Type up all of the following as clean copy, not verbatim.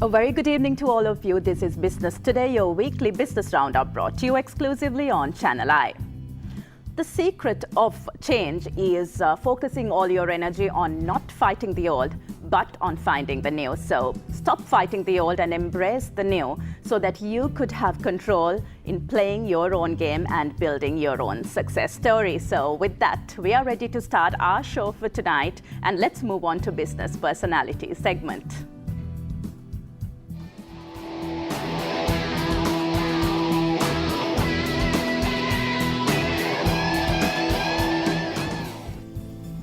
A very good evening to all of you. This is Business Today, your weekly business roundup brought to you exclusively on Channel I. The secret of change is focusing all your energy on not fighting the old, but on finding the new. So stop fighting the old and embrace the new so that you could have control in playing your own game and building your own success story. So with that, we are ready to start our show for tonight, and let's move on to Business Personality segment.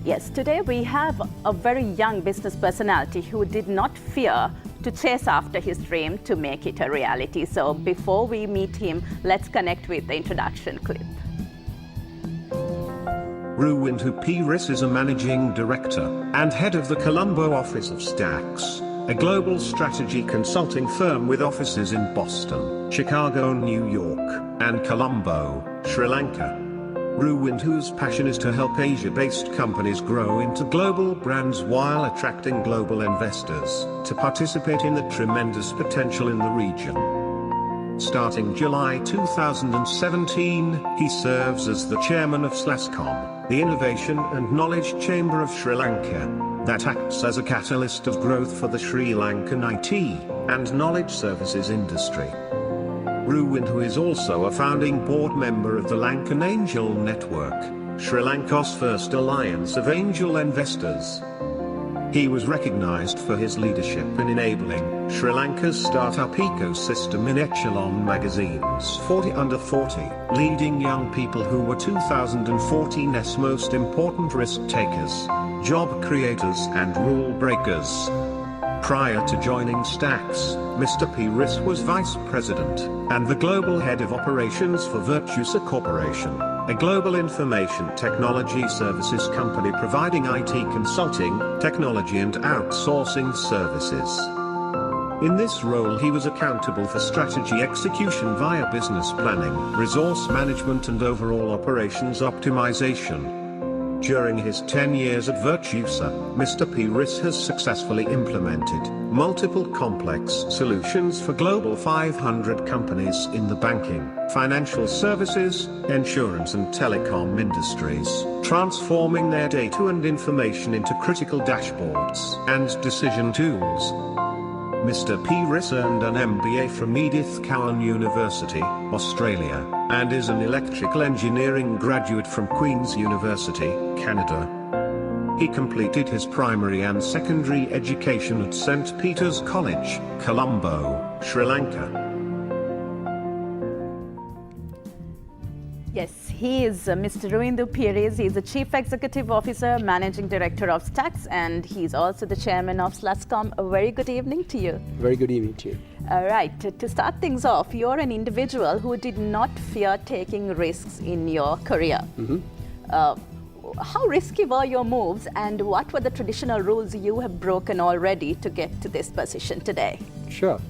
Yes, today we have a very young business personality who did not fear to chase after his dream to make it a reality. So before we meet him, let's connect with the introduction clip. Ruwintu P. is a managing director and head of the Colombo office of Stacks, a global strategy consulting firm with offices in Boston, Chicago, New York, and Colombo, Sri Lanka. Ruwintu's passion is to help Asia-based companies grow into global brands while attracting global investors to participate in the tremendous potential in the region. Starting July 2017, he serves as the chairman of SLASCOM, the Innovation and Knowledge Chamber of Sri Lanka, that acts as a catalyst of growth for the Sri Lankan IT and knowledge services industry. Ruwintu is also a founding board member of the Lankan Angel Network, Sri Lanka's first alliance of angel investors. He was recognized for his leadership in enabling Sri Lanka's startup ecosystem in Echelon magazine's 40 Under 40, leading young people who were 2014's most important risk takers, job creators and rule breakers. Prior to joining Stacks, Mr. P. was vice president and the global head of operations for Virtusa Corporation, a global information technology services company providing IT consulting, technology and outsourcing services. In this role he was accountable for strategy execution via business planning, resource management and overall operations optimization. During his 10 years at Virtusa, Mr. P. has successfully implemented multiple complex solutions for global 500 companies in the banking, financial services, insurance and telecom industries, transforming their data and information into critical dashboards and decision tools. Mr. P. earned an MBA from Edith Cowan University, Australia, and is an electrical engineering graduate from Queen's University, Canada. He completed his primary and secondary education at St. Peter's College, Colombo, Sri Lanka. Yes, he is Mr. Ruwintu Pires. He's the Chief Executive Officer, Managing Director of Stacks, and he's also the Chairman of SLASCOM. A very good evening to you. Very good evening to you. All right, to start things off, you're an individual who did not fear taking risks in your career. Mm-hmm. How risky were your moves, and what were the traditional rules you have broken already to get to this position today? Sure.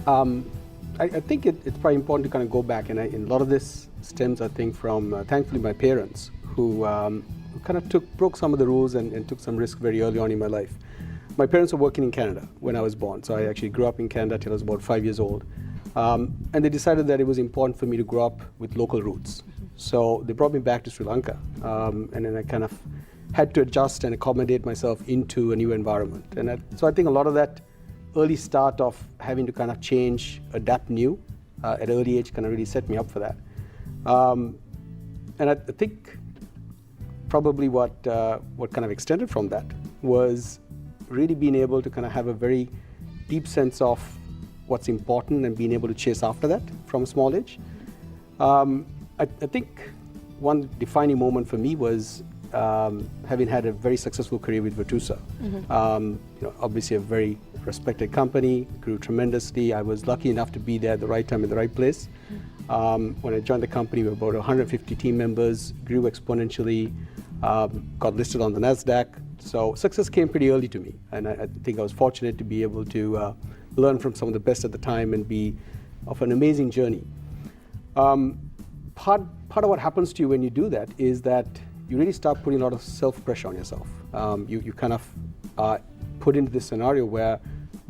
I think it's probably important to kind of go back, and a lot of this stems, I think, from thankfully my parents, who kind of broke some of the rules and took some risk very early on in my life. My parents were working in Canada when I was born, so I actually grew up in Canada till I was about 5 years old. And they decided that it was important for me to grow up with local roots. So they brought me back to Sri Lanka, and then I kind of had to adjust and accommodate myself into a new environment. And so I think a lot of that early start of having to kind of change, adapt new at an early age kind of really set me up for that. And I think probably what kind of extended from that was really being able to kind of have a very deep sense of what's important and being able to chase after that from a small age. I think one defining moment for me was having had a very successful career with Virtusa. Mm-hmm. Obviously a very respected company, grew tremendously. I was lucky enough to be there at the right time in the right place. When I joined the company, we were about 150 team members, grew exponentially, got listed on the NASDAQ. So success came pretty early to me, and I think I was fortunate to be able to learn from some of the best at the time and be of an amazing journey. Part of what happens to you when you do that is that you really start putting a lot of self-pressure on yourself. You kind of put into this scenario where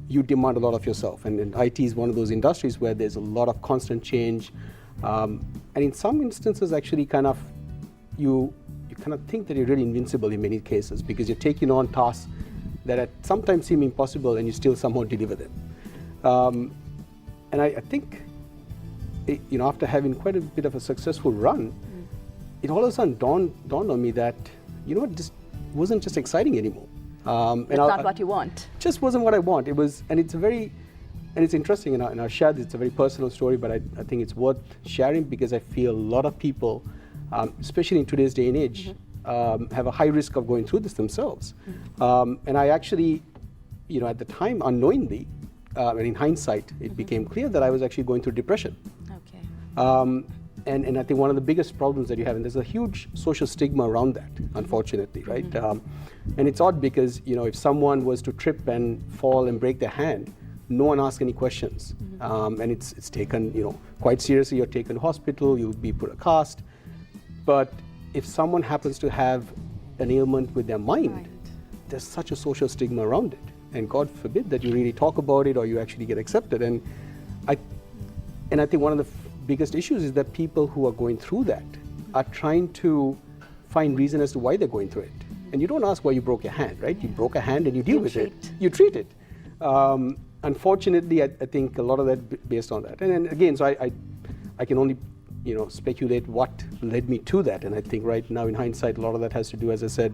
you demand a lot of yourself. And IT is one of those industries where there's a lot of constant change. And in some instances, actually, you kind of think that you're really invincible in many cases because you're taking on tasks that sometimes seem impossible and you still somehow deliver them. And I think, after having quite a bit of a successful run, it all of a sudden dawned on me that, this wasn't just exciting anymore. It's not what you want. Just wasn't what I want. It was, and it's interesting, and I'll share this. It's a very personal story, but I think it's worth sharing because I feel a lot of people, especially in today's day and age, have a high risk of going through this themselves. And I actually, at the time, unknowingly, and in hindsight, it became clear that I was actually going through depression. Okay. And I think one of the biggest problems that you have, and there's a huge social stigma around that, unfortunately, right? And it's odd because, if someone was to trip and fall and break their hand, no one asks any questions. And it's taken, quite seriously. You're taken to hospital, you'll be put a cast. But if someone happens to have an ailment with their mind, there's such a social stigma around it. And God forbid that you really talk about it or you actually get accepted. And I think one of the biggest issues is that people who are going through that are trying to find reason as to why they're going through it. And you don't ask why you broke your hand, right? You broke a hand and you deal with it. You treat it. Unfortunately, I think a lot of that based on that. And then again, so I can only speculate what led me to that. And I think right now in hindsight, a lot of that has to do, as I said,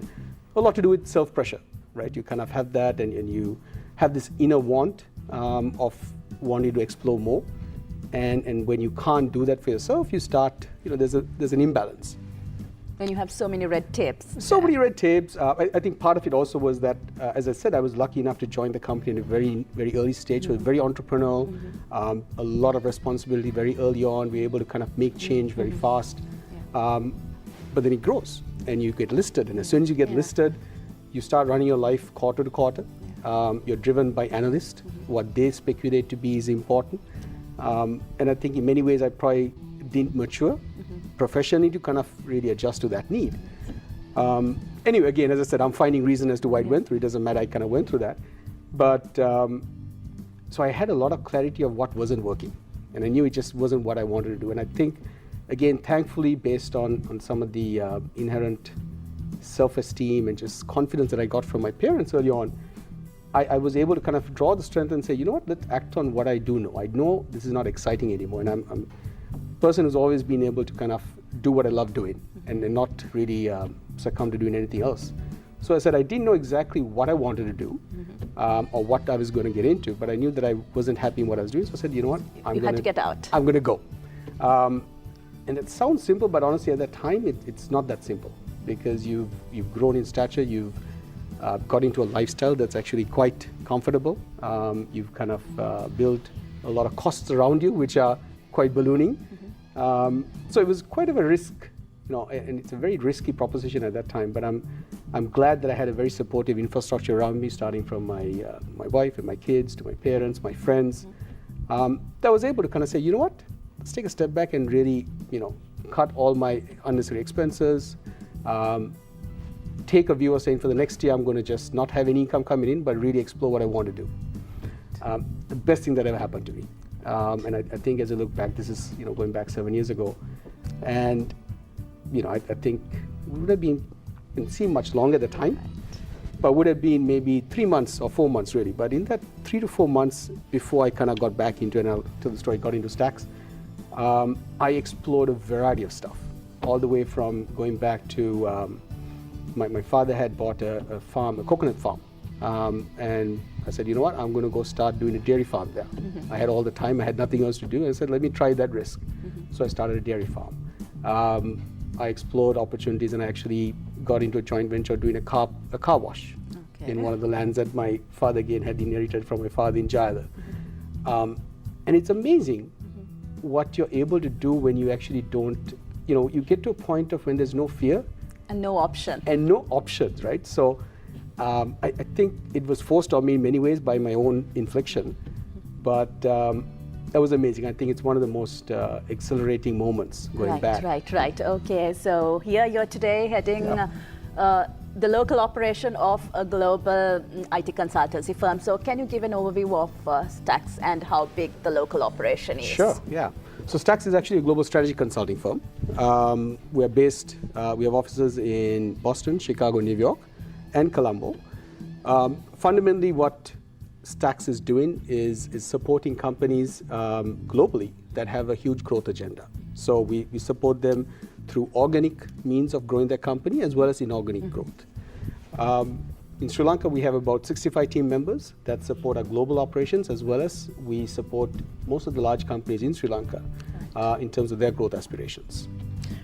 a lot to do with self-pressure, right? You kind of have that and you have this inner want of wanting to explore more. And when you can't do that for yourself, you start, there's an imbalance. When you have so many red tapes. So many red tapes. I think part of it also was that, as I said, I was lucky enough to join the company in a very, very early stage. It was very entrepreneurial, a lot of responsibility very early on. We were able to kind of make change very fast. But then it grows and you get listed. And as soon as you get listed, you start running your life quarter to quarter. You're driven by analysts. What they speculate to be is important. And I think in many ways I probably didn't mature professionally to kind of really adjust to that need. Anyway, again, as I said, I'm finding reason as to why I went through it. Doesn't matter, I kind of went through that. But so I had a lot of clarity of what wasn't working. And I knew it just wasn't what I wanted to do. And I think, again, thankfully, based on some of the inherent self-esteem and just confidence that I got from my parents early on, I was able to kind of draw the strength and say, you know what, let's act on what I do know. I know this is not exciting anymore. And I'm a person who's always been able to kind of do what I love doing and not really succumb to doing anything else. So I said I didn't know exactly what I wanted to do or what I was going to get into, but I knew that I wasn't happy in what I was doing. So I said, you know what, you had to get out. I'm going to go. And it sounds simple, but honestly at that time, it's not that simple because you've grown in stature, you've got into a lifestyle that's actually quite comfortable. You've kind of built a lot of costs around you, which are quite ballooning. So it was quite of a risk, and it's a very risky proposition at that time. But I'm glad that I had a very supportive infrastructure around me, starting from my wife and my kids to my parents, my friends, that was able to kind of say, you know what, let's take a step back and really, cut all my unnecessary expenses. Take a view of saying for the next year, I'm going to just not have any income coming in, but really explore what I want to do. The best thing that ever happened to me. And I think as I look back, this is, going back 7 years ago. And, I think it would have been, it didn't seem much longer at the time, but would have been maybe 3 months or 4 months really. But in that 3 to 4 months before I kind of got back into, and I'll tell the story, got into Stacks, I explored a variety of stuff, all the way from going back to, my father had bought a farm, a coconut farm. And I said, you know what, I'm going to go start doing a dairy farm there. I had all the time, I had nothing else to do. And I said, let me try that risk. So I started a dairy farm. I explored opportunities and I actually got into a joint venture doing a car wash in one of the lands that my father again had inherited from my father in Jayala. And it's amazing what you're able to do when you actually don't, you get to a point of when there's no fear. And no option. And no options, right? So I think it was forced on me in many ways by my own infliction, but that was amazing. I think it's one of the most exhilarating moments going back. Right. Okay, so here you're today heading the local operation of a global IT consultancy firm. So can you give an overview of Stax and how big the local operation is? Sure, yeah. So Stax is actually a global strategy consulting firm. We're based, we have offices in Boston, Chicago, New York, and Colombo. Fundamentally, what Stax is doing is supporting companies globally that have a huge growth agenda. So we support them through organic means of growing their company as well as inorganic growth. In Sri Lanka, we have about 65 team members that support our global operations, as well as we support most of the large companies in Sri Lanka in terms of their growth aspirations.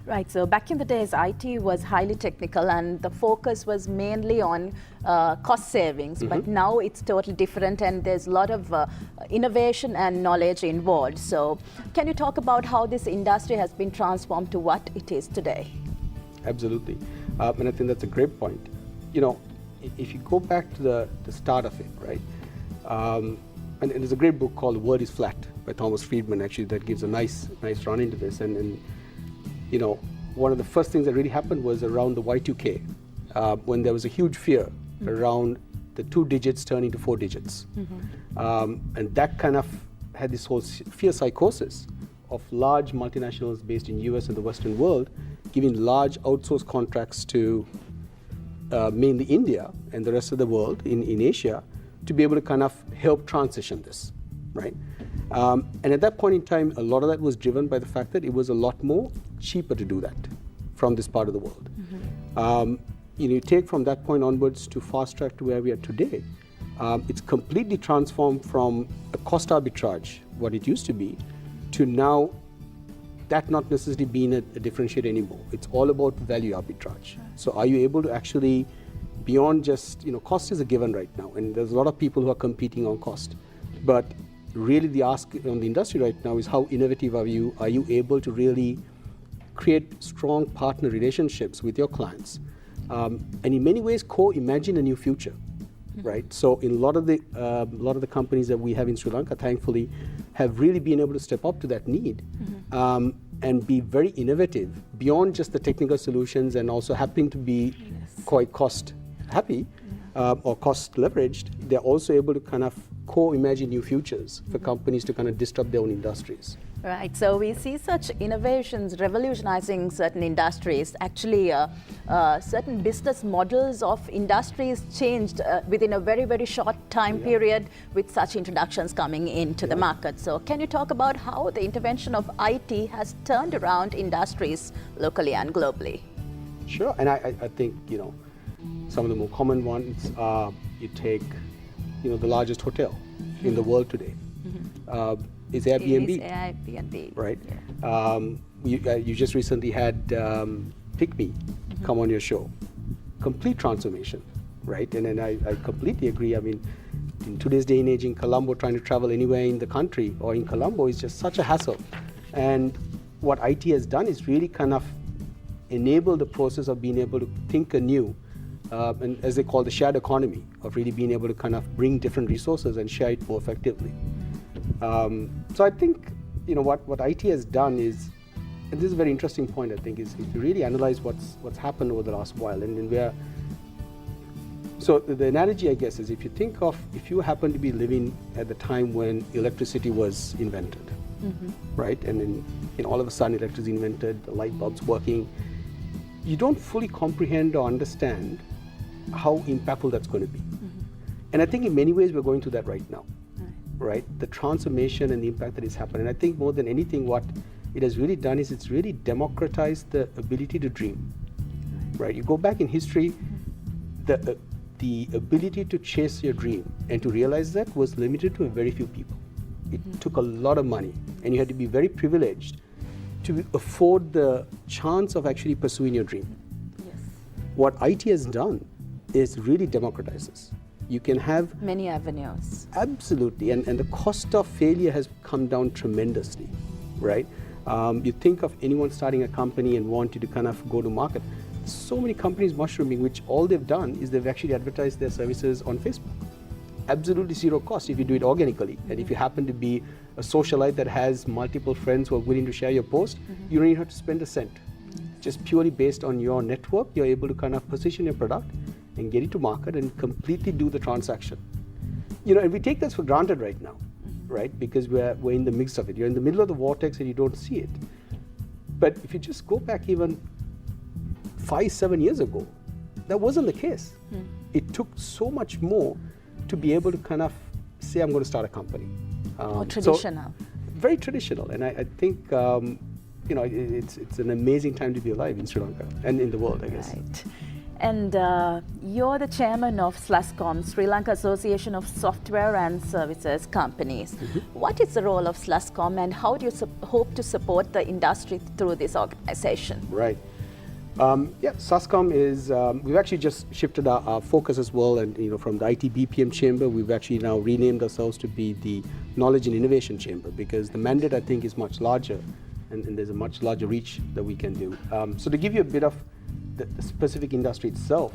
Right, so back in the days, IT was highly technical and the focus was mainly on cost savings, but now it's totally different and there's a lot of innovation and knowledge involved. So can you talk about how this industry has been transformed to what it is today? Absolutely, and I think that's a great point. You know, if you go back to the start of it, right, and there's a great book called The World is Flat by Thomas Friedman, actually, that gives a nice run into this. And you know, one of the first things that really happened was around the Y2K, when there was a huge fear around the 2 digits turning to 4 digits. And that kind of had this whole fear psychosis of large multinationals based in US and the Western world giving large outsourced contracts to mainly India and the rest of the world in Asia to be able to kind of help transition this, right? And at that point in time, a lot of that was driven by the fact that it was a lot more cheaper to do that from this part of the world. You know, you take from that point onwards to fast track to where we are today, it's completely transformed from a cost arbitrage, what it used to be, to now that not necessarily being a differentiator anymore. It's all about value arbitrage. So are you able to actually, beyond just, you know, cost is a given right now, and there's a lot of people who are competing on cost. But really the ask on the industry right now is how innovative are you? Are you able to really create strong partner relationships with your clients? And in many ways, co-imagine a new future, right? So in a lot of the companies that we have in Sri Lanka, thankfully, have really been able to step up to that need and be very innovative beyond just the technical solutions, and also happening to be quite cost happy or cost leveraged. They're also able to kind of co-imagine new futures for companies to kind of disrupt their own industries. Right, so we see such innovations revolutionizing certain industries. Actually, certain business models of industries changed within a very, very short time period with such introductions coming into the market. So can you talk about how the intervention of IT has turned around industries locally and globally? Sure, and I think, you know, some of the more common ones are, you take, you know, the largest hotel in the world today. Is Airbnb. It is Airbnb. Right. Yeah. You just recently had Pick Me come on your show. Complete transformation, right? And I completely agree. I mean, in today's day and age in Colombo, trying to travel anywhere in the country or in Colombo is just such a hassle. And what IT has done is really kind of enable the process of being able to think anew, and as they call the shared economy, of really being able to kind of bring different resources and share it more effectively. So I think, you know, what IT has done is, and this is a very interesting point, I think, is if you really analyze what's happened over the last while, and we are, so the analogy, I guess, is if you think of, if you happen to be living at the time when electricity was invented, right, and then, you know, all of a sudden electricity is invented, the light bulb's working, you don't fully comprehend or understand how impactful that's going to be. And I think in many ways we're going through that right now. Right, the transformation and the impact that is happening. And I think more than anything, what it has really done is it's really democratized the ability to dream. Right, you go back in history, the ability to chase your dream and to realize that was limited to a very few people. It took a lot of money, and you had to be very privileged to afford the chance of actually pursuing your dream. What IT has done is really democratize this. You can have many avenues. Absolutely, and the cost of failure has come down tremendously, right? You think of anyone starting a company and wanting to kind of go to market. So many companies mushrooming, which all they've done is they've actually advertised their services on Facebook. Absolutely zero cost if you do it organically. And if you happen to be a socialite that has multiple friends who are willing to share your post, you don't even have to spend a cent. Just purely based on your network, you're able to kind of position your product and get it to market and completely do the transaction. You know, and we take this for granted right now, right? Because we're in the mix of it. You're in the middle of the vortex and you don't see it. But if you just go back even 5-7 years ago, that wasn't the case. It took so much more to be able to kind of say, I'm going to start a company. More traditional. So, very traditional. And I think, you know, it's an amazing time to be alive in Sri Lanka and in the world, I guess. Right. And you're the chairman of SLASCOM, Sri Lanka Association of Software and Services Companies. What is the role of SLASCOM and how do you hope to support the industry through this organization? Right. Yeah, SLASCOM is, we've actually just shifted our focus as well, and you know, from the IT BPM chamber, we've actually now renamed ourselves to be the Knowledge and Innovation Chamber, because the mandate, I think, is much larger, and there's a much larger reach that we can do. So to give you a bit of the specific industry itself,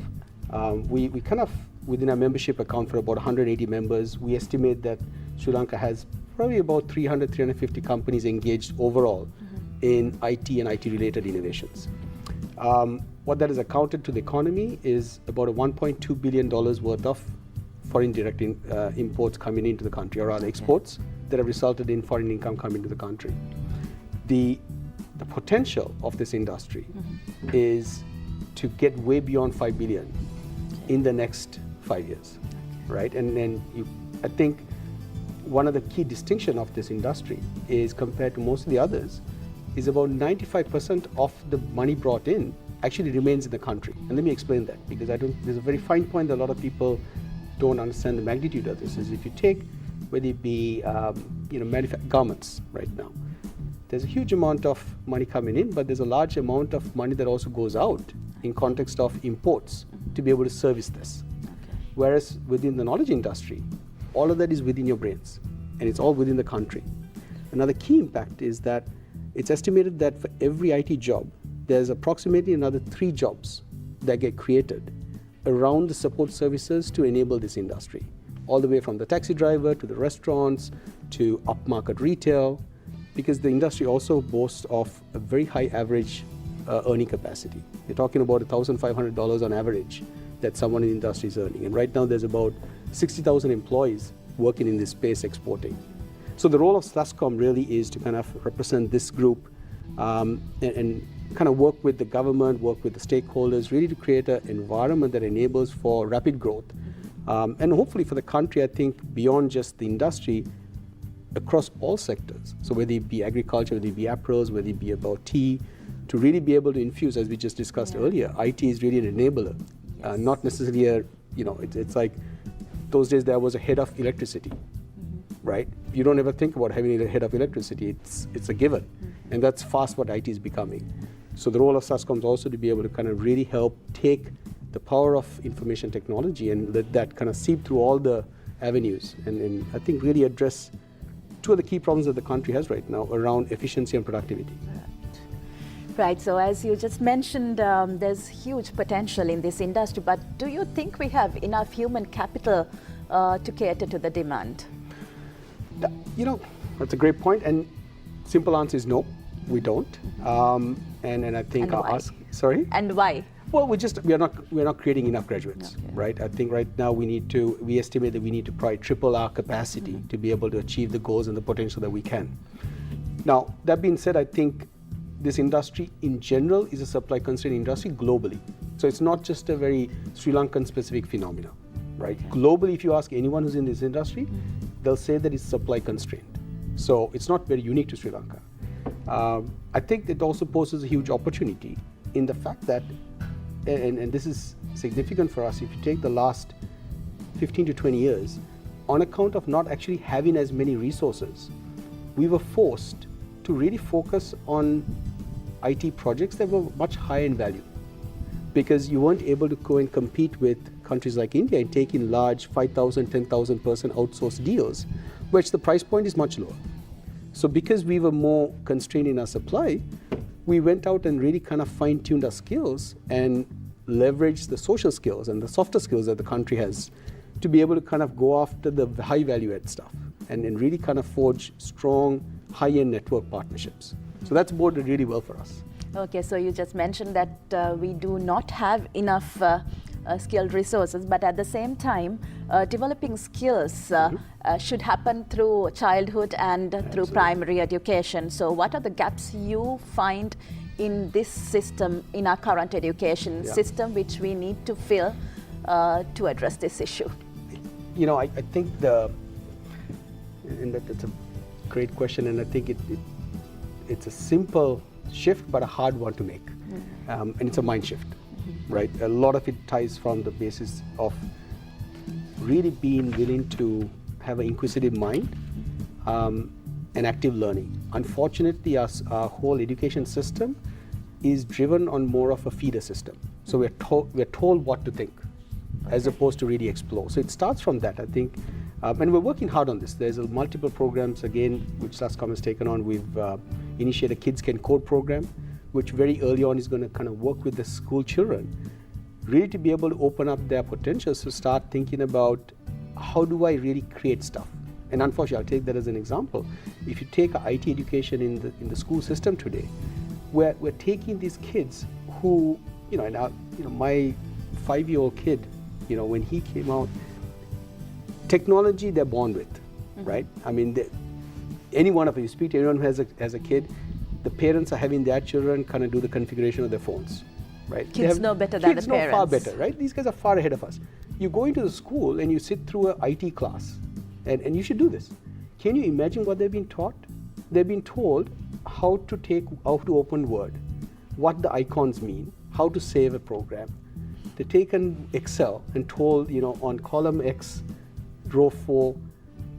we kind of, within our membership, account for about 180 members. We estimate that Sri Lanka has probably about 300, 350 companies engaged overall in IT and IT-related innovations. What that has accounted to the economy is about a $1.2 billion worth of foreign direct imports coming into the country, or rather exports that have resulted in foreign income coming to the country. The potential of this industry is to get way beyond 5 billion in the next 5 years, right? And then I think one of the key distinction of this industry is, compared to most of the others, is about 95% of the money brought in actually remains in the country. And let me explain that, because there's a very fine point that a lot of people don't understand the magnitude of this. Is if you take, whether it be you know, garments right now, there's a huge amount of money coming in, but there's a large amount of money that also goes out in context of imports to be able to service this. Whereas within the knowledge industry, all of that is within your brains, and it's all within the country. Another key impact is that it's estimated that for every IT job, there's approximately another 3 jobs that get created around the support services to enable this industry, all the way from the taxi driver to the restaurants to upmarket retail, because the industry also boasts of a very high average earning capacity. You're talking about $1,500 on average that someone in the industry is earning. And right now there's about 60,000 employees working in this space exporting. So the role of SLASCOM really is to kind of represent this group and kind of work with the government, work with the stakeholders, really to create an environment that enables for rapid growth. And hopefully for the country, I think, beyond just the industry, across all sectors. So whether it be agriculture, whether it be apparels, whether it be about tea, to really be able to infuse, as we just discussed earlier, IT is really an enabler, not necessarily a, you know, it's like those days there was a head of electricity, right? You don't ever think about having a head of electricity, it's a given. And that's fast what IT is becoming. So the role of SLASCOM is also to be able to kind of really help take the power of information technology and let that kind of seep through all the avenues, and I think really address 2 of the key problems that the country has right now around efficiency and productivity. Right, so as you just mentioned, there's huge potential in this industry, but do you think we have enough human capital to cater to the demand? You know, that's a great point, and simple answer is no, we don't. And I think I'll ask, sorry? And why? Well, we're not creating enough graduates, right? I think right now we estimate that we need to probably triple our capacity to be able to achieve the goals and the potential that we can. Now, that being said, I think this industry in general is a supply constrained industry globally. So it's not just a very Sri Lankan specific phenomenon, right? Globally, if you ask anyone who's in this industry, they'll say that it's supply constrained. So it's not very unique to Sri Lanka. I think it also poses a huge opportunity in the fact that, and this is significant for us, if you take the last 15 to 20 years, on account of not actually having as many resources, we were forced to really focus on IT projects that were much higher in value, because you weren't able to go and compete with countries like India and take in large 5,000, 10,000 person outsourced deals, which the price point is much lower. So because we were more constrained in our supply, we went out and really kind of fine-tuned our skills and leveraged the social skills and the softer skills that the country has to be able to kind of go after the high value-add stuff and really kind of forge strong high-end network partnerships. So that's boded really well for us. Okay, so you just mentioned that we do not have enough skilled resources, but at the same time, developing skills should happen through childhood and through primary education. So what are the gaps you find in this system, in our current education system, which we need to fill to address this issue? You know, I think that's a great question, and I think it's a simple shift, but a hard one to make. And it's a mind shift, right? A lot of it ties from the basis of really being willing to have an inquisitive mind and active learning. Unfortunately, our whole education system is driven on more of a feeder system. So we're told what to think, as opposed to really explore. So it starts from that, I think. And we're working hard on this. There's multiple programs, again, which SASCOM has taken on. We've initiated a Kids Can Code program, which very early on is going to kind of work with the school children, really to be able to open up their potentials to start thinking about, how do I really create stuff? And unfortunately, I'll take that as an example. If you take IT education in the school system today, we're taking these kids who, my 5-year-old kid, when he came out, technology they're born with, right? I mean, any one of you speak to anyone who has a kid, the parents are having their children kind of do the configuration of their phones, right? Kids know better than the parents. Kids know far better, right? These guys are far ahead of us. You go into the school and you sit through an IT class, and you should do this. Can you imagine what they've been taught? They've been told how to open Word, what the icons mean, how to save a program. They've taken Excel and told, on column X, row 4,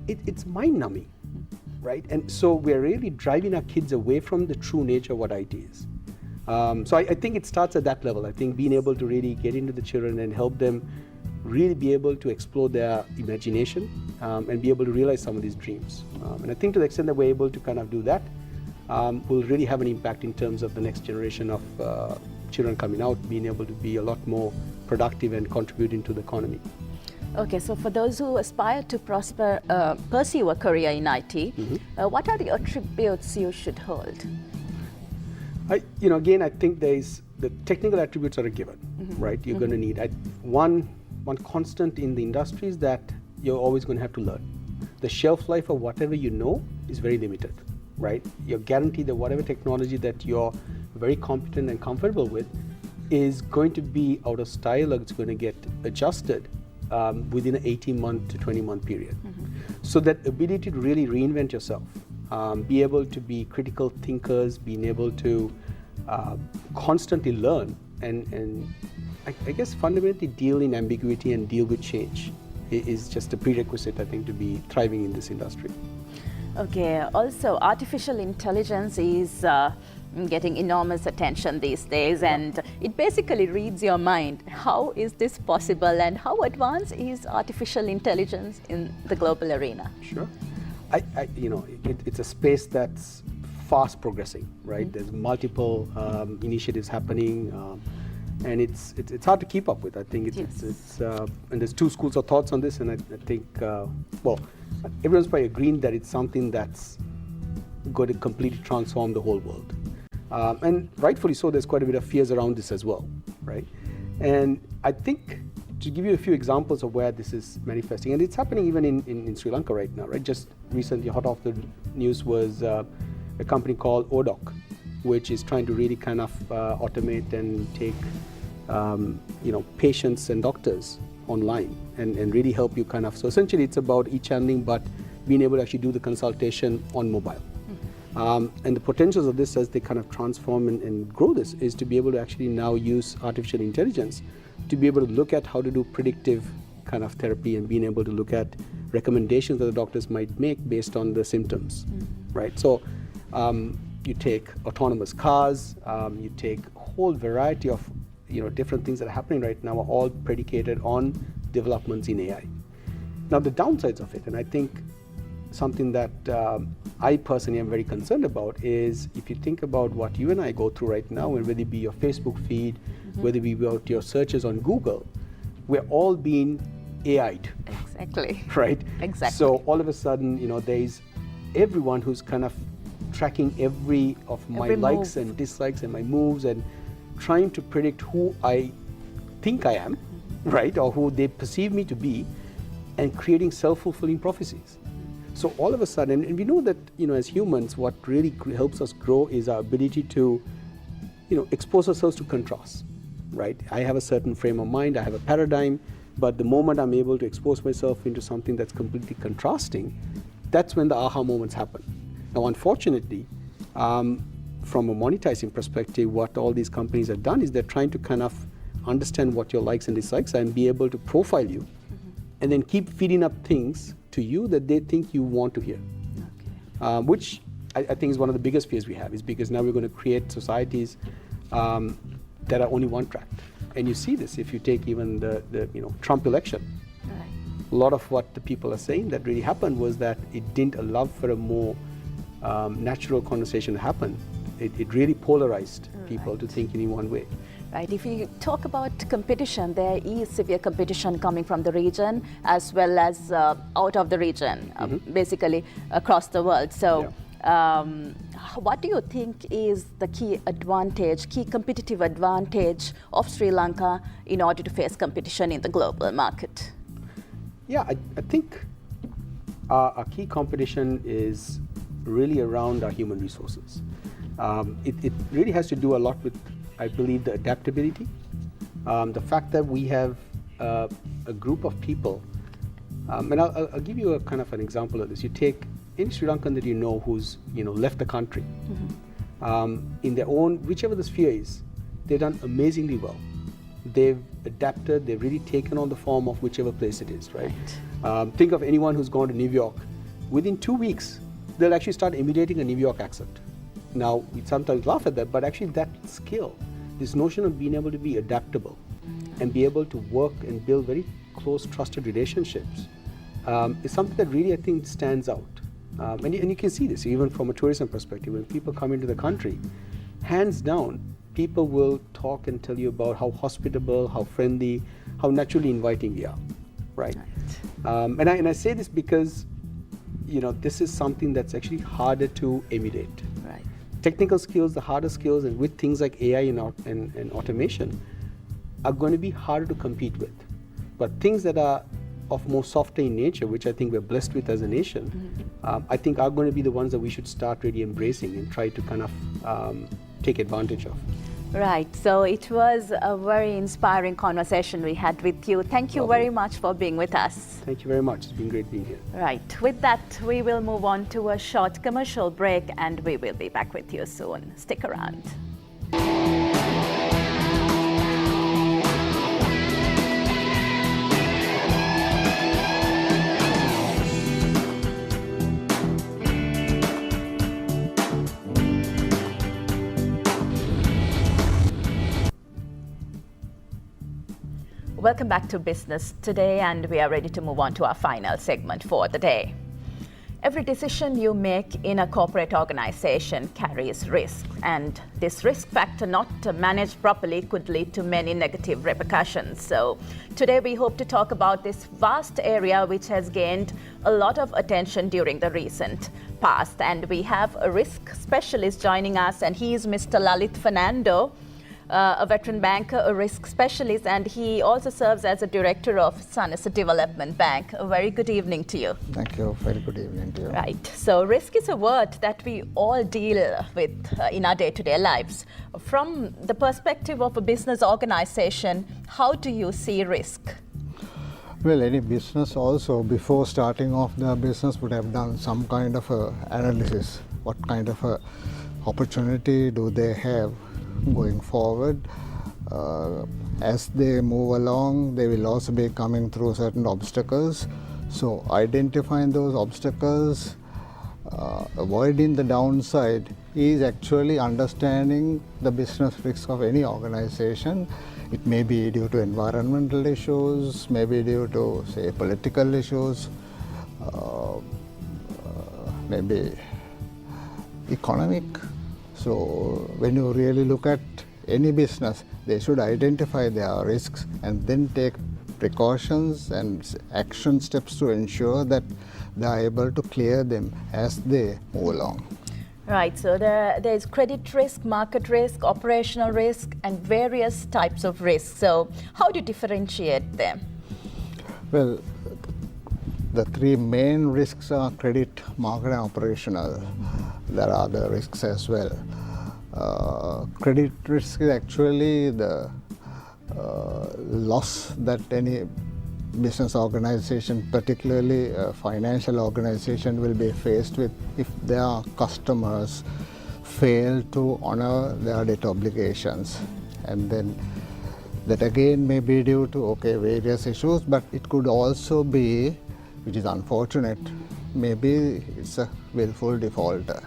it's mind-numbing, right? And so we're really driving our kids away from the true nature of what IT is. So I think it starts at that level. I think being able to really get into the children and help them really be able to explore their imagination and be able to realize some of these dreams. And I think to the extent that we're able to kind of do that, will really have an impact in terms of the next generation of children coming out, being able to be a lot more productive and contributing to the economy. Okay, so for those who aspire to pursue a career in IT, what are the attributes you should hold? Again, I think the technical attributes are a given, right? You're going to need one constant in the industry is that you're always going to have to learn. The shelf life of whatever you know is very limited, right? You're guaranteed that whatever technology that you're very competent and comfortable with is going to be out of style, or it's going to get adjusted within an 18-month to 20-month period. So that ability to really reinvent yourself, be able to be critical thinkers, being able to constantly learn, and I guess fundamentally deal in ambiguity and deal with change is just a prerequisite, I think, to be thriving in this industry. Okay, also artificial intelligence is getting enormous attention these days, and it basically reads your mind. How is this possible, and how advanced is artificial intelligence in the global arena? Sure. It's a space that's fast progressing, right? There's multiple initiatives happening, and it's hard to keep up with. I think it's and there's two schools of thoughts on this, and I think everyone's probably agreeing that it's something that's going to completely transform the whole world. And rightfully so, there's quite a bit of fears around this as well, right? And I think, to give you a few examples of where this is manifesting, and it's happening even in Sri Lanka right now, right? Just recently, hot off the news was a company called ODOC, which is trying to really kind of automate and take patients and doctors online and really help you kind of. So essentially, it's about e-channeling, but being able to actually do the consultation on mobile. And the potentials of this as they kind of transform and grow this is to be able to actually now use artificial intelligence to be able to look at how to do predictive kind of therapy and being able to look at recommendations that the doctors might make based on the symptoms, right? So you take autonomous cars, you take a whole variety of different things that are happening right now are all predicated on developments in AI. Now the downsides of it, and I think something that I personally am very concerned about is if you think about what you and I go through right now, and whether it be your Facebook feed, whether it be about your searches on Google, we're all being AI'd. Exactly. Right? Exactly. So all of a sudden, there's everyone who's kind of tracking every likes and dislikes and my moves and trying to predict who I think I am right, or who they perceive me to be, and creating self-fulfilling prophecies. So all of a sudden, and we know that, as humans, what really helps us grow is our ability to, expose ourselves to contrast, right? I have a certain frame of mind, I have a paradigm, but the moment I'm able to expose myself into something that's completely contrasting, that's when the aha moments happen. Now, unfortunately, from a monetizing perspective, what all these companies have done is they're trying to kind of understand what your likes and dislikes are and be able to profile you, and then keep feeding up things to you that they think you want to hear. Okay. Which I think is one of the biggest fears we have, is because now we're going to create societies that are only one-tracked. And you see this if you take even the Trump election. Right. A lot of what the people are saying that really happened was that it didn't allow for a more natural conversation to happen. It really polarized people to think in one way. Right. If you talk about competition, there is severe competition coming from the region as well as out of the region, basically across the world. So, what do you think is the key competitive advantage of Sri Lanka in order to face competition in the global market? Yeah, I think our key competition is really around our human resources. It really has to do a lot with, I believe, the adaptability. The fact that we have a group of people, and I'll give you a kind of an example of this. You take any Sri Lankan that who's left the country, in their own, whichever the sphere is, they've done amazingly well. They've adapted, they've really taken on the form of whichever place it is, right? Think of anyone who's gone to New York. Within 2 weeks, they'll actually start imitating a New York accent. Now, we sometimes laugh at that, but actually that skill, this notion of being able to be adaptable and be able to work and build very close, trusted relationships is something that really, I think, stands out. And you can see this even from a tourism perspective. When people come into the country, hands down, people will talk and tell you about how hospitable, how friendly, how naturally inviting we are, right? And I say this because, this is something that's actually harder to emulate. Right. Technical skills, the harder skills, and with things like AI and automation, are going to be harder to compete with. But things that are of more softer in nature, which I think we're blessed with as a nation, I think are going to be the ones that we should start really embracing and try to kind of take advantage of. Right. So it was a very inspiring conversation we had with you. Thank you very much for being with us. Thank you very much. It's been great being here. Right. With that, we will move on to a short commercial break and we will be back with you soon. Stick around. Welcome back to Business Today, and we are ready to move on to our final segment for the day. Every decision you make in a corporate organization carries risk, and this risk factor not managed properly could lead to many negative repercussions. So today we hope to talk about this vast area which has gained a lot of attention during the recent past. And we have a risk specialist joining us, and he is Mr. Lalit Fernando, a veteran banker, a risk specialist, and he also serves as a director of Sanasa Development Bank. A very good evening to you. Thank you. Very good evening to you. Right. So risk is a word that we all deal with in our day-to-day lives. From the perspective of a business organization, how do you see risk? Well, any business also, before starting off the business, would have done some kind of a analysis. What kind of a opportunity do they have going forward? As they move along, they will also be coming through certain obstacles. So identifying those obstacles, avoiding the downside, is actually understanding the business risk of any organization. It may be due to environmental issues, maybe due to, say, political issues, maybe economic. So when you really look at any business, they should identify their risks and then take precautions and action steps to ensure that they are able to clear them as they move along. Right, so there's credit risk, market risk, operational risk, and various types of risks. So how do you differentiate them? Well, the three main risks are credit, market, and operational. There are other risks as well. Credit risk is actually the loss that any business organization, particularly a financial organization, will be faced with if their customers fail to honor their debt obligations. And then that again may be due to various issues, but it could also be, which is unfortunate, maybe it's a willful defaulter.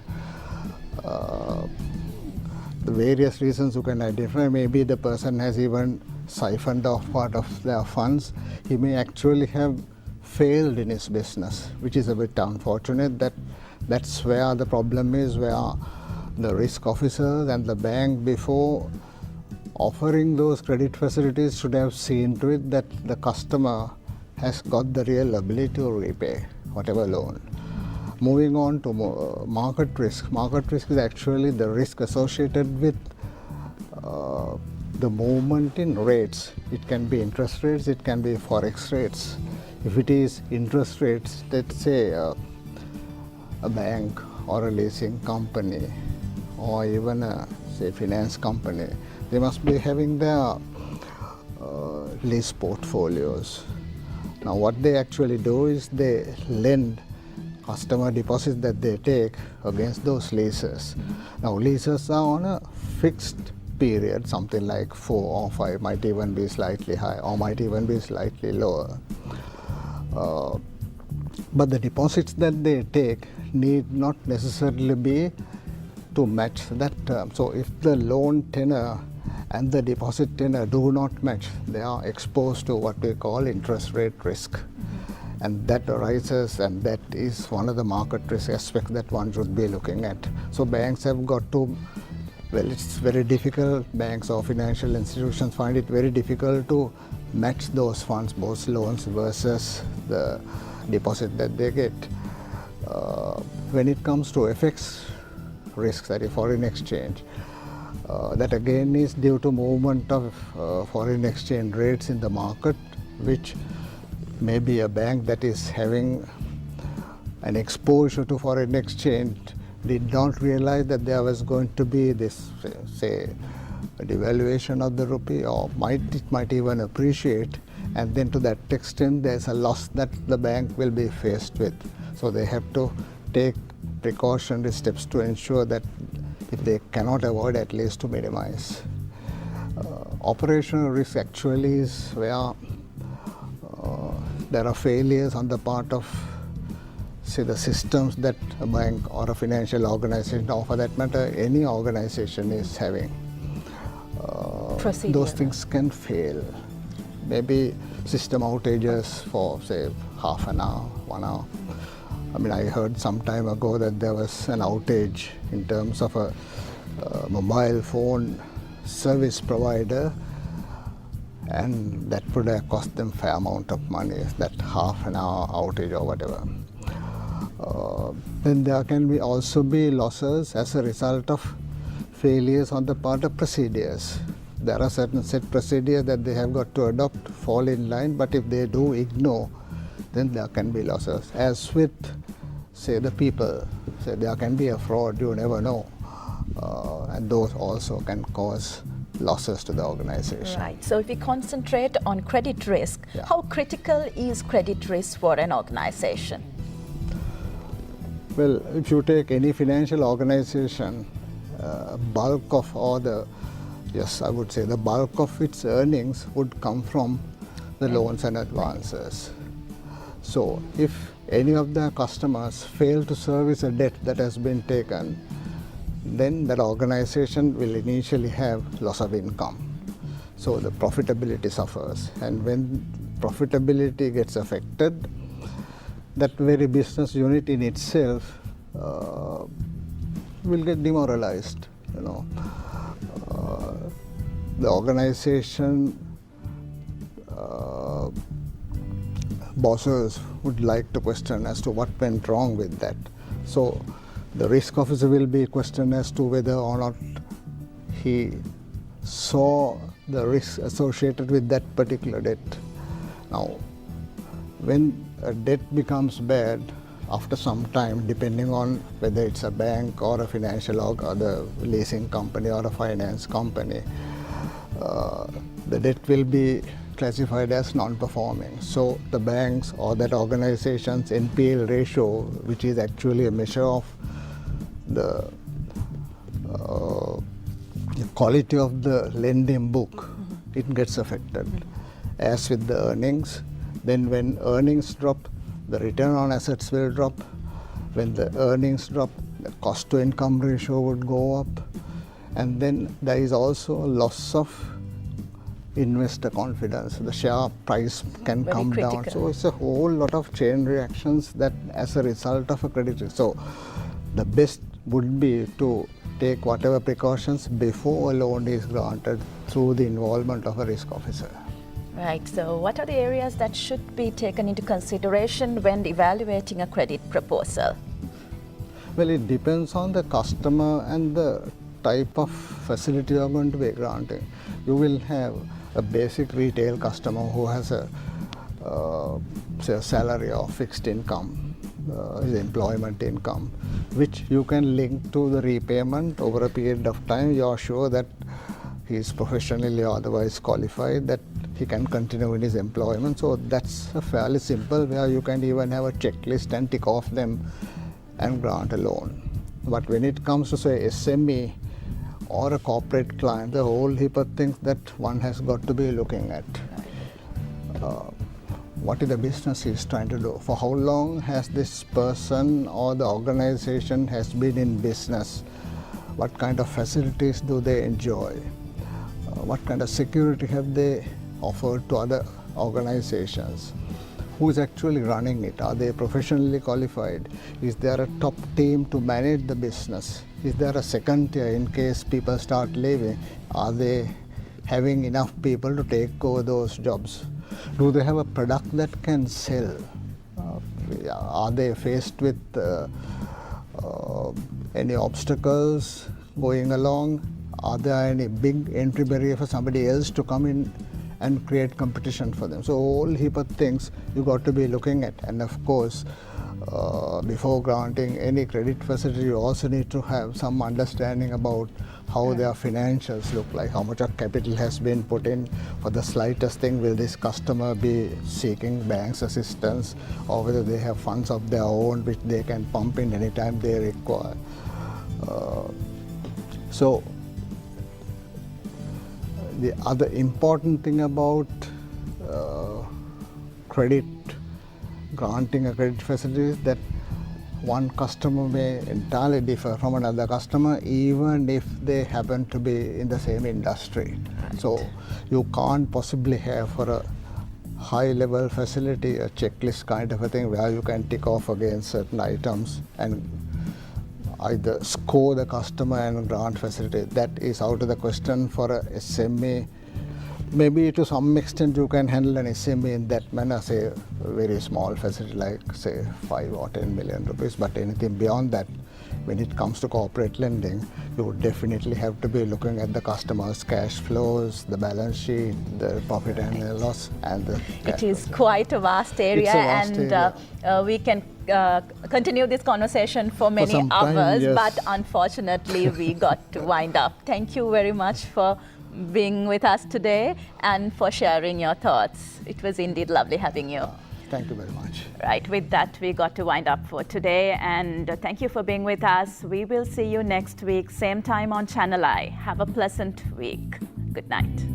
The various reasons you can identify, maybe the person has even siphoned off part of their funds. He may actually have failed in his business, which is a bit unfortunate. That's where the problem is, where the risk officers and the bank, before offering those credit facilities, should have seen to it that the customer has got the real ability to repay whatever loan. Moving on to market risk. Market risk is actually the risk associated with the movement in rates. It can be interest rates, it can be forex rates. If it is interest rates, let's say a bank or a leasing company or even a finance company, they must be having their lease portfolios. Now what they actually do is they lend customer deposits that they take against those leases. Now leases are on a fixed period, something like 4 or 5, might even be slightly high or might even be slightly lower. But the deposits that they take need not necessarily be to match that term. So if the loan tenor and the deposit tenor do not match, they are exposed to what we call interest rate risk. And that arises, and that is one of the market risk aspects that one should be looking at. So banks have got to, it's very difficult, banks or financial institutions find it very difficult to match those funds, both loans versus the deposit that they get. When it comes to FX risks, that is foreign exchange, that again is due to movement of foreign exchange rates in the market, which maybe a bank that is having an exposure to foreign exchange did not realize that there was going to be this, say, a devaluation of the rupee, or it might even appreciate, and then to that extent there's a loss that the bank will be faced with. So they have to take precautionary steps to ensure that if they cannot avoid, at least to minimize. Operational risk actually is where there are failures on the part of, say, the systems that a bank or a financial organization, or for that matter any organization is having. Those things can fail. Maybe system outages for, say, half an hour, 1 hour. I mean, I heard some time ago that there was an outage in terms of a mobile phone service provider, and that would have cost them fair amount of money, that half an hour outage or whatever. Then there can also be losses as a result of failures on the part of procedures. There are certain set procedures that they have got to adopt, fall in line, but if they do ignore, then there can be losses. As with, say, the people, say there can be a fraud, you never know, and those also can cause losses to the organization. Right. So if we concentrate on credit risk, how critical is credit risk for an organization? Well, if you take any financial organization, bulk of I would say the bulk of its earnings would come from the loans and advances. So if any of the customers fail to service a debt that has been taken, then that organization will initially have loss of income. So the profitability suffers, and when profitability gets affected, that very business unit in itself will get demoralized. The organization bosses would like to question as to what went wrong with that. So The risk officer will be questioned as to whether or not he saw the risk associated with that particular debt. Now, when a debt becomes bad after some time, depending on whether it's a bank or a financial or the leasing company or a finance company, the debt will be classified as non-performing. So the banks or that organization's NPL ratio, which is actually a measure of the quality of the lending book, it gets affected. As with the earnings, then when earnings drop, the return on assets will drop. When the earnings drop, the cost to income ratio would go up. And then there is also a loss of investor confidence. The share price can Very come critical. down. So it's a whole lot of chain reactions that as a result of a credit risk. So the best would be to take whatever precautions before a loan is granted through the involvement of a risk officer. Right. So what are the areas that should be taken into consideration when evaluating a credit proposal? Well, it depends on the customer and the type of facility you are going to be granting. You will have a basic retail customer who has a say a salary or fixed income, his employment income, which you can link to the repayment over a period of time. You are sure that he is professionally or otherwise qualified, that he can continue in his employment. So that's a fairly simple, where you can even have a checklist and tick off them and grant a loan. But when it comes to say SME or a corporate client, the whole heap of things that one has got to be looking at. What is the business he's trying to do? For how long has this person or the organization has been in business? What kind of facilities do they enjoy? What kind of security have they offered to other organizations? Who is actually running it? Are they professionally qualified? Is there a top team to manage the business? Is there a second tier in case people start leaving? Are they having enough people to take over those jobs? Do they have a product that can sell? Are they faced with any obstacles going along? Are there any big entry barrier for somebody else to come in and create competition for them? So a whole heap of things you got to be looking at. And of course, before granting any credit facility, you also need to have some understanding about how their financials look like, how much of capital has been put in. For the slightest thing, will this customer be seeking bank's assistance, or whether they have funds of their own which they can pump in anytime they require. So the other important thing about granting a credit facility is that one customer may entirely differ from another customer, even if they happen to be in the same industry. Right. So you can't possibly have for a high-level facility a checklist kind of a thing where you can tick off against certain items and either score the customer and grant facility. That is out of the question for a SME. Maybe to some extent you can handle an SME in that manner, say a very small facility like say 5 or 10 million rupees, but anything beyond that, when it comes to corporate lending, you would definitely have to be looking at the customer's cash flows, the balance sheet, the profit and loss, and the cash It is flows. quite a vast area, It's a vast and we can continue this conversation for many some time, hours, yes. but unfortunately we got to wind up. Thank you very much for being with us today and for sharing your thoughts. It was indeed lovely having you. Thank you very much. Right, with that, we got to wind up for today, and thank you for being with us. We will see you next week, same time on Channel I. Have a pleasant week. Good night.